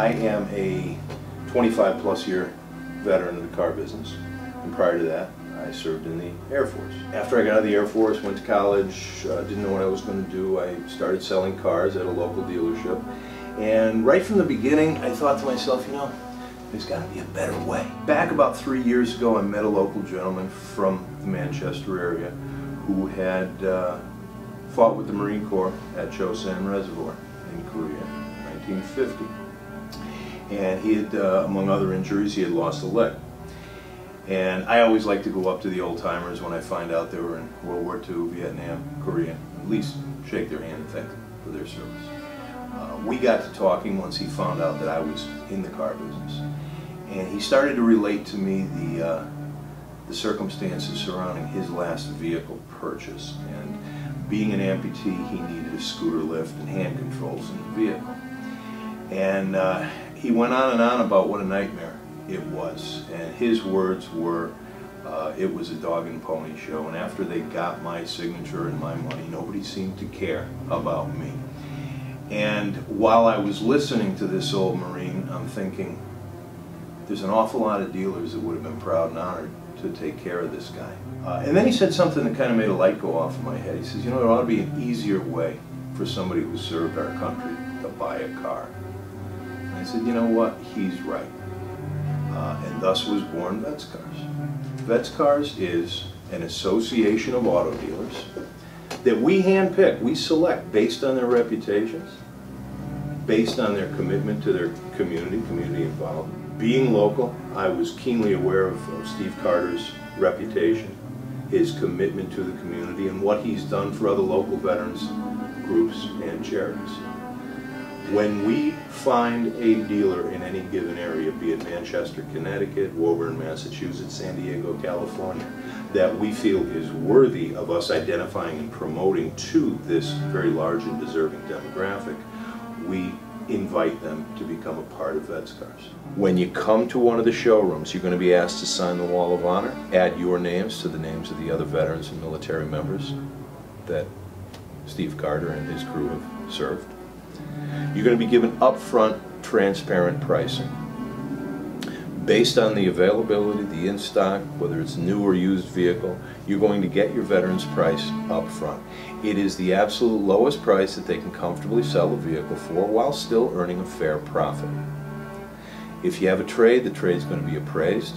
I am a 25-plus year veteran of the car business, and prior to that, I served in the Air Force. After I got out of the Air Force, went to college, didn't know what I was going to do. I started selling cars at a local dealership, and right from the beginning, I thought to myself, you know, there's got to be a better way. Back about 3 years ago, I met a local gentleman from the Manchester area who had fought with the Marine Corps at Chosin Reservoir in Korea in 1950. And he had, among other injuries, he had lost a leg. And I always like to go up to the old-timers when I find out they were in World War II, Vietnam, Korea, at least shake their hand and thank them for their service. We got to talking once he found out that I was in the car business. And he started to relate to me the circumstances surrounding his last vehicle purchase. And being an amputee, he needed a scooter lift and hand controls in the vehicle. And he went on about what a nightmare it was. And his words were, it was a dog and pony show. And after they got my signature and my money, nobody seemed to care about me. And while I was listening to this old Marine, I'm thinking, there's an awful lot of dealers that would have been proud and honored to take care of this guy. And then he said something that kind of made a light go off in my head. He says, you know, there ought to be an easier way for somebody who served our country to buy a car. And I said, you know what, he's right. And thus was born Vets Cars. Vets Cars is an association of auto dealers that we handpick, we select based on their reputations, based on their commitment to their community involvement. Being local, I was keenly aware of Steve Carter's reputation, his commitment to the community, and what he's done for other local veterans groups and charities. When we find a dealer in any given area, be it Manchester, Connecticut, Woburn, Massachusetts, San Diego, California, that we feel is worthy of us identifying and promoting to this very large and deserving demographic, we invite them to become a part of Vets Cars. When you come to one of the showrooms, you're going to be asked to sign the Wall of Honor, add your names to the names of the other veterans and military members that Steve Carter and his crew have served. You're going to be given upfront, transparent pricing based on the availability, the in-stock, whether it's new or used vehicle. You're going to get your veteran's price up front. It is the absolute lowest price that they can comfortably sell a vehicle for while still earning a fair profit. If you have a trade, the trade's going to be appraised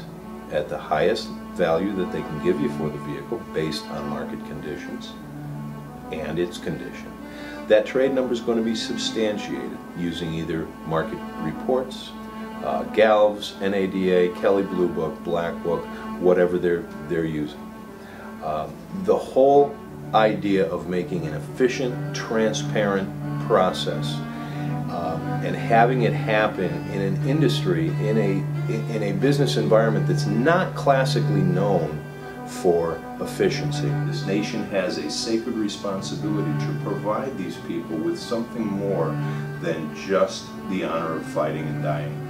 at the highest value that they can give you for the vehicle based on market conditions and its condition. That trade number is going to be substantiated using either market reports, Galv's, NADA, Kelley Blue Book, Black Book, whatever they're using. The whole idea of making an efficient, transparent process and having it happen in an industry, in a business environment that's not classically known for efficiency. This nation has a sacred responsibility to provide these people with something more than just the honor of fighting and dying.